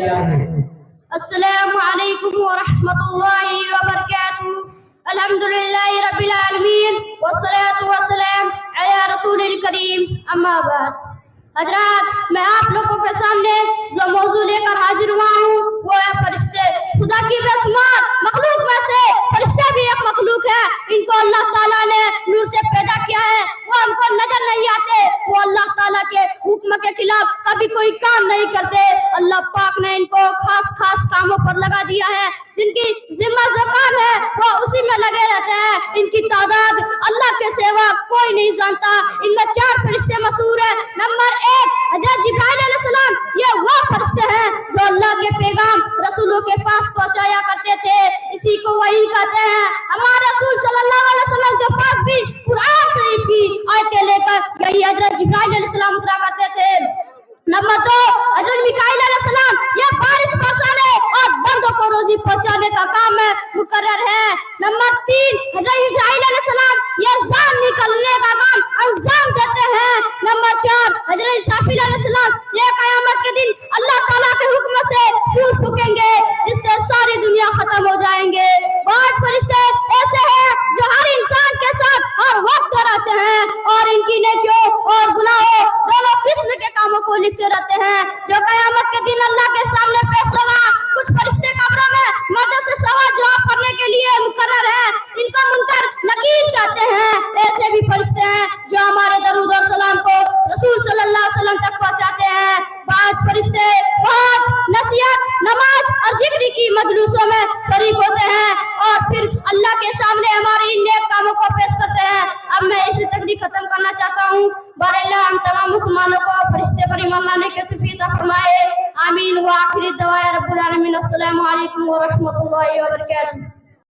السلام علیکم ورحمۃ اللہ وبرکاتہ. الحمدللہ رب العالمین والصلاة والسلام علی رسول الکریم. اما بعد. حضرات، میں آپ لوگوں کے سامنے جو موضوع لے کر حاضر ہوا ہوں وہ ہے فرشتے. خدا کی بے شمار مخلوق میں سے فرشتے بھی ایک مخلوق ہے. ان کو اللہ تعالیٰ نے نور سے پیدا کیا ہے. وہ ہم کو نظر نہیں آتے. وہ اللہ تعالیٰ کے حکم کے خلاف کبھی کوئی کام نہیں کرتے. اللہ پاک نے ان کو خاص کاموں پر لگا دیا ہے. جن کی ذمہ زبان ہے وہ اسی میں لگے رہتے ہیں. ان کی تعداد اللہ کے سوا کوئی نہیں جانتا. ان میں 4 فرشتے مشہور ہیں. نمبر 1 حضرت جبرائیل علیہ السلام. یہ وہ فرشتے ہیں جو اللہ کے پیغام رسولوں کے پاس پہنچایا کرتے تھے. اسی کو وحی کہتے ہیں. ہمارے رسول صلی اللہ علیہ وسلم کے پاس بھی قرآن شریف کی آیتیں لے کر یہی حضرت جبرائیل علیہ السلام اترا کرتے تھے. نمبر 2 حضرت میکائیل علیہ السلام. یہ بارش برسانے اور بندوں کو روزی پہنچانے کا کام ہے مقرر ہے. نمبر 3 حضرت اسرائیل علیہ السلام. یہ جان نکلنے کا کام انجام دیتے ہیں. نمبر 4 حضرت اسرافیل علیہ السلام. یہ قیامت کے دن اللہ تعالیٰ کے حکم سے سور پھونکیں گے جس سے ساری دنیا ختم ہو جائیں گے. بہت فرشتے ایسے ہیں جو ہر انسان کے ساتھ ہر وقت رہتے ہیں اور ان کی نیکیوں اور گناہوں دونوں قسم کے کاموں کو لکھتے رہتے ہیں جو قیامت کے دن اللہ کے سامنے پیش ہوگا. کچھ فرشتے قبروں میں مردوں سے سوال جواب کرنے کے لیے مقرر ہیں. ان کو منکر نکیر کہتے ہیں. ایسے بھی فرشتے ہیں جو ہمارے درود اور سلام کو رسول صلی اللہ علیہ وسلم تک پہنچاتے ہیں. بعض فرشتے واعظ، نصیحت، نماز اور ذکر کی مجلسوں میں شریک ہوتے ہیں اور پھر اللہ کے سامنے ہمارے ان نیک کاموں کو پیش کرتے ہیں. اب میں اسی تقریر ختم کرنا چاہتا ہوں. بار اللہ ہم تمام مسلمانوں کو فرشتے پر ایمان لانے کے توفیق عطا فرمائے. آمین. وآخر دعوانا رب العالمین. السلام علیکم ورحمۃ اللہ وبرکاتہ.